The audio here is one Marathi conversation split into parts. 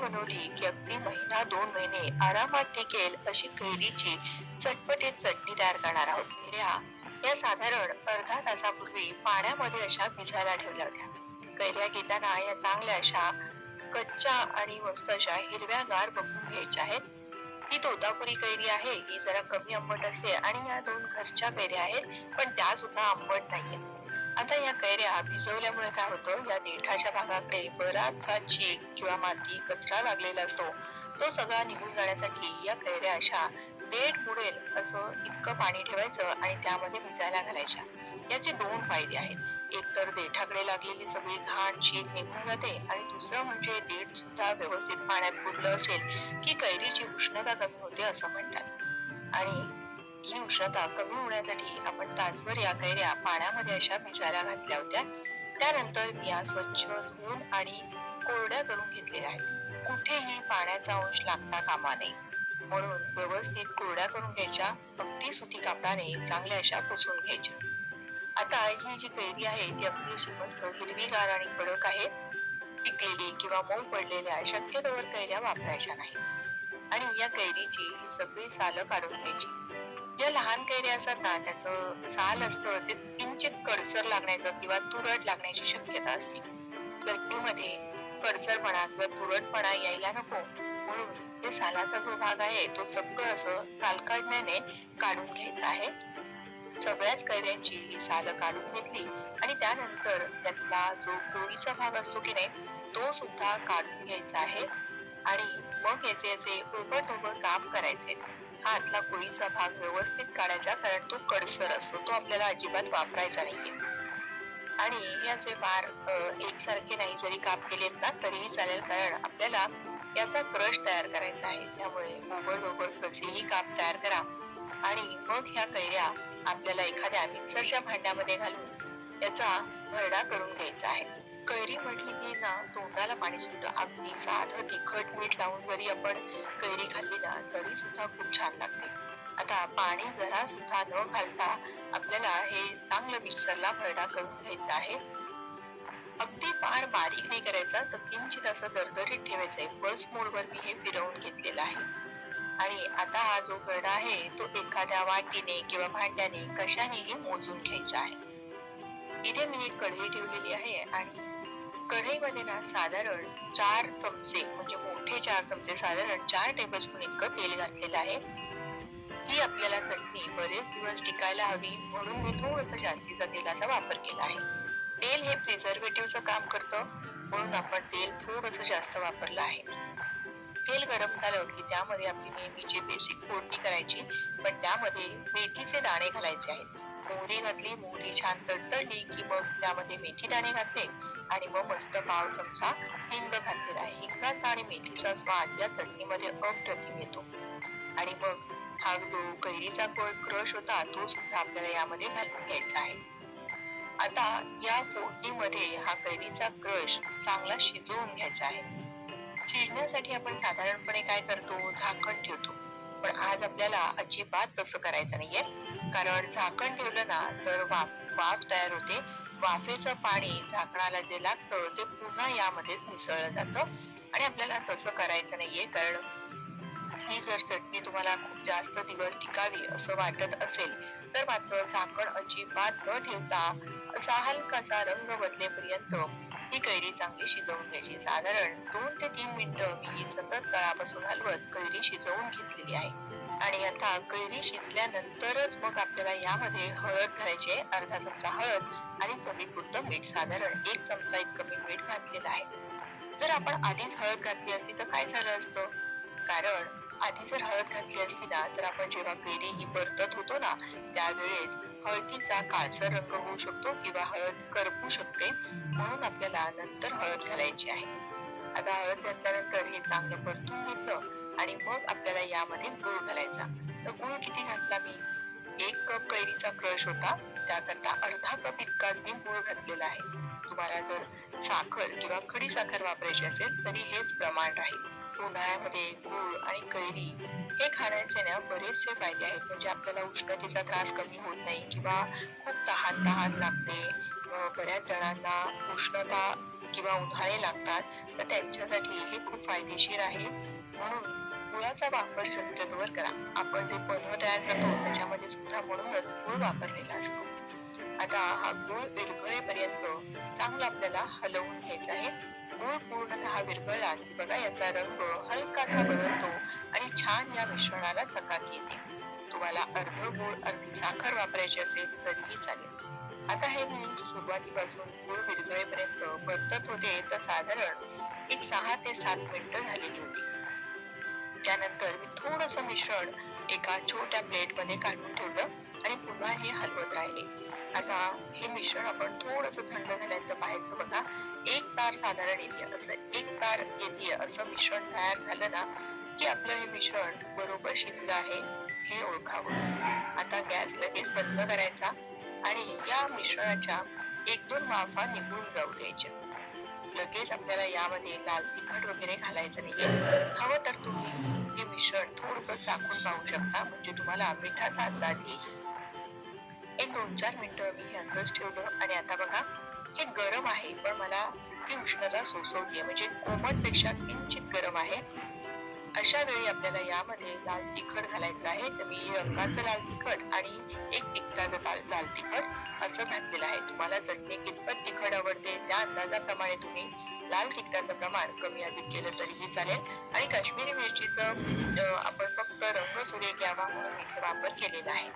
बनवली की अगदी महिना 2 महिने आरामात टिकेल अशी कैरीची चटपटीत चटणी तयार करणार आहोत. कैऱ्या या साधारण अर्धा तासापूर्वी पाण्यामध्ये अशा भिजायला ठेवल्या होत्या. कैऱ्या घेताना या चांगल्या अशा कच्च्या आणि मस्त अशा हिरव्यागार बघून घ्यायच्या आहेत. ही तोतापुरी कैरी आहे, ही जरा कमी आंबट असते आणि या दोन घरच्या कैऱ्या आहेत, पण त्या सुद्धा आंबट नाहीयेत. आता या कैऱ्या भिजवल्यामुळे काय होतं, या देठाच्या भागाकडे बराचसा चीक किंवा माती कचरा लागलेला असतो. तो सगळा निघून जाण्यासाठी या कैऱ्या अशा देठ बुडेल असं इतकं पाणी ठेवायचं आणि त्यामध्ये भिजायला घालायच्या. याचे दोन फायदे आहेत. एक तर देठाकडे लागलेली सगळी घाण चीक निघून जाते आणि दुसरं म्हणजे देठ सुद्धा व्यवस्थित पाण्यात बुडलं असेल की कैरीची उष्णता कमी होते असं म्हणतात. आणि ही उष्णता कमी होण्यासाठी आपण तासभर या कैऱ्या पाण्यामध्ये अशा भिजायला घातल्या होत्या. त्यानंतर मी या स्वच्छ धुवून आणि कोरड्या करून घेतलेल्या आहेत. कुठेही पाण्याचा अंश लागता कामा नये म्हणून व्यवस्थित कोरड्या करून घ्यायच्या. अगदी सुती कापडाने चांगल्या अशा पुसून घ्यायच्या. आता ही जी कैरी आहे ती अगदी अशी मस्त हिरवीगार आणि कडक आहे. पिकलेली किंवा मऊ पडलेल्या शक्यतोवर कैऱ्या वापरायच्या नाही. आणि या कैरीची ही सगळी सालं काढून घ्यायची. ज्या लहान कैऱ्या असतात ना, त्याचं साल असतं ते किंचित कडसर लागण्याचं किंवा तुरट लागण्याची शक्यता असते. चटणीमध्ये कडसरपणा किंवा तुरटपणा यायला नको म्हणून ते सालाचा जो भाग आहे तो सगळं असं साल काढण्याने काढून घ्यायचा आहे. सगळ्याच कैऱ्यांची ही सालं काढून घेतली आणि त्यानंतर त्यातला जो कोळीचा भाग असतो की नाही तो सुद्धा काढून घ्यायचा आहे. आणि मग याचे असे उभट काप करायचे. हा आतला कोळीचा भाग व्यवस्थित काढायचा, कारण तो कडसर असतो, तो आपल्याला अजिबात वापरायचा नाहीये. आणि हे असे फार एकसारखे नाही जरी काप केलेत ना तरीही चालेल, कारण आपल्याला याचा क्रश तयार करायचा आहे. त्यामुळे ओबड कसेही काप तयार करा. आणि मग ह्या कैऱ्या आपल्याला एखाद्या मिक्सरच्या भांड्यामध्ये घालून याचा भरडा करून घ्यायचा आहे. कैरी म्हटली की ना तोंडाला पाणी सुटतं. अगदी साधं तिखट मीठ लावून जरी आपण कैरी खाल्ली ना तरी सुद्धा खूप छान लागते. आता पाणी जरा सुद्धा न घालता आपल्याला हे चांगलं मिक्सरला भरडा करून घ्यायचं आहे. अगदी फार बारीक नाही करायचा, तर किंचित असं दरदरीत ठेवायचंय. पल्स मोडवर मी हे फिरवून घेतलेलं आहे. आणि आता हा जो भरडा आहे तो एखाद्या वाटीने किंवा भांड्याने कशानेही मोजून घ्यायचा आहे. इथे मी एक कढई ठेवलेली आहे आणि कढईमध्ये ना साधारण 4 चमचे म्हणजे मोठे 4 चमचे साधारण 4 टेबलस्पून इतकं तेल घातलेलं आहे. ही आपल्याला चटणी बरेच दिवस टिकायला हवी म्हणून मी थोडंसं जास्तीचा तेलाचा वापर केला आहे. तेल हे प्रिझर्वेटिव्हचं काम करतं म्हणून आपण तेल थोडंसं जास्त वापरलं आहे. तेल गरम झालं की त्यामध्ये आपली नेहमीची बेसिक फोडणी करायची, पण त्यामध्ये मेथीचे दाणे घालायचे आहेत. मोहरी घातली, मोहरी छान तडतडली की मग त्यामध्ये मेथी दाणे घातले आणि मग मस्त पाव चमचा हिंग घातलेला आहे. हिंगाचा आणि मेथीचा स्वाद या चटणीमध्ये अप्रतिम येतो. आणि मग हा जो कैरीचा क्रश होता तो सुद्धा आपल्याला यामध्ये घालून घ्यायचा आहे. आता या फोडणीमध्ये हा कैरीचा क्रश चांगला शिजवून घ्यायचा आहे. शिजण्यासाठी आपण साधारणपणे काय करतो, झाकण ठेवतो. पण आज आपल्याला अजिबात तसं करायचं नाहीये, कारण झाकण ठेवलं ना तर वाफ तयार होते. वाफेचं पाणी झाकणाला जे लागतं ते पुन्हा यामध्येच मिसळलं जातं आणि आपल्याला तसं करायचं नाहीये. कारण ही जर चटणी तुम्हाला खूप जास्त दिवस टिकावी असं वाटत असेल तर मात्र झाकण अजिबात न ठेवता असा हलकासा रंग बदलेपर्यंत ही कैरी चांगली शिजवून घ्यायची. साधारण 2 ते 3 मिनिटं मी सतत तळापासून हलवत कैरी शिजवून घेतलेली आहे. आणि आता कैरी शिजल्यानंतरच मग आपल्याला यामध्ये हळद घालायची आहे. अर्धा चमचा हळद आणि चवीपुरतं मीठ, साधारण 1 चमचा इतकं मी मीठ घातलेलं आहे. जर आपण आधीच हळद घातली असती तर काय झालं असतं, कारण आधी जर हळद घातली असती ना तर आपण जेव्हा कैरी ही परतत होतो ना त्यावेळेस हळदीचा काळसर रंग होऊ शकतो किंवा हळद करपू शकते, म्हणून आपल्याला नंतर हळद घालायची आहे. आता हळद घातल्यानंतर हे चांगलं परतून घेतलं आणि मग आपल्याला यामध्ये गूळ घालायचा. तर गूळ किती घातला मी, 1 कप कैरीचा क्रश होता त्याकरता अर्धा कप इतकाच मी गूळ घातलेला आहे. तुम्हाला जर साखर किंवा खडी साखर वापरायची असेल तरी हेच प्रमाण राहील. उन्हाळ्यामध्ये गूळ आणि कैरी हे खाण्याचे ना बरेचसे फायदे आहेत. म्हणजे आपल्याला उष्णतेचा त्रास कमी होत नाही किंवा खूप तहान लागते. बऱ्याच जणांना उष्णता किंवा उन्हाळे लागतात तर त्यांच्यासाठी हे खूप फायदेशीर आहे. म्हणून गुळाचा वापर शक्यतोवर करा. आपण जे पोहे तयार करतो त्याच्यामध्ये सुद्धा म्हणूनच गूळ वापरलेला असतो. आता हा गूळ विरघळेपर्यंत चांगला आपल्याला हलवून घ्यायचा आहे. गूळ पूर्णतः विरघळला की बघा याचा रंग हलकासा बदलतो आणि छान या मिश्रणाला चकाकी येते. तुम्हाला अर्ध गूळ अर्धी साखर वापरायची असेल तरीही चालेल. आता हे मी सुरुवातीपासून गूळ विरघळेपर्यंत परतत होते तर साधारण एक 6 ते 7 मिनिटं झालेली होती. त्यानंतर मी थोडंसं मिश्रण एका छोट्या प्लेटमध्ये काढून ठेवलं आणि पुन्हा हे हलवत राहिले. आता हे मिश्रण आपण थोडंसं थंड झाल्यानंतर पाहायचं बघा. एक तार साधारण येते असं एक तार येते असं मिश्रण तयार झालं ना की आपलं हे मिश्रण बरोबर शिजलं आहे हे ओळखावं. आता गॅस लगेच बंद करायचा आणि या मिश्रणाच्या 1-2 वाफा निघून जाऊ द्यायच्या. लगेच आपल्याला यामध्ये लाल तिखट वगैरे घालायचं नाहीये. हवं तर तुम्ही हे मिश्रण थोडंसं चाखून पाहू शकता म्हणजे तुम्हाला मिठाचा अंदाज येईल. एक 2-4 मिनिटं मी हे असंच ठेवलं आणि आता बघा हे गरम आहे पण मला ती उष्णता सोसवतीये म्हणजे कोमटपेक्षा किंचित गरम आहे. अशा वेळी आपल्याला यामध्ये लाल तिखट घालायचं आहे. तर मी रंगाचं लाल तिखट आणि एक तिखटाचं लाल तिखट असं घातलेलं आहे. तुम्हाला चटणी कितपत तिखट आवडते त्या अंदाजाप्रमाणे तुम्ही लाल तिखटाचं प्रमाण कमी अधिक केलं तरीही चालेल. आणि काश्मीरी मिरचीचं आपण फक्त रंग सुरेख यावा म्हणून इथे वापर केलेला आहे.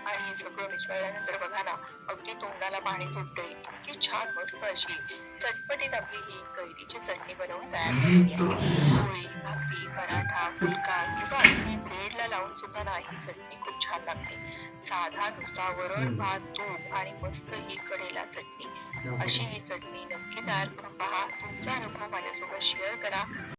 आणि हे सगळं मिसळल्यानंतर बघा ना अगदी तोंडाला पाणी सुटते. इतकी छान मस्त अशी चटपटीत आपली ही कैरीची चटणी बनवून तयार झालेली आहे. पोळी, भाकरी, पराठा, फुलका किंवा अगदी ब्रेडला लावून सुद्धा ना ही चटणी खूप छान लागते. साधा नुसता वरण भात तूप आणि मस्त ही कढेला चटणी अशी ही चटणी नक्की तयार करून पहा. तुमचा अनुभव माझ्यासोबत शेअर करा.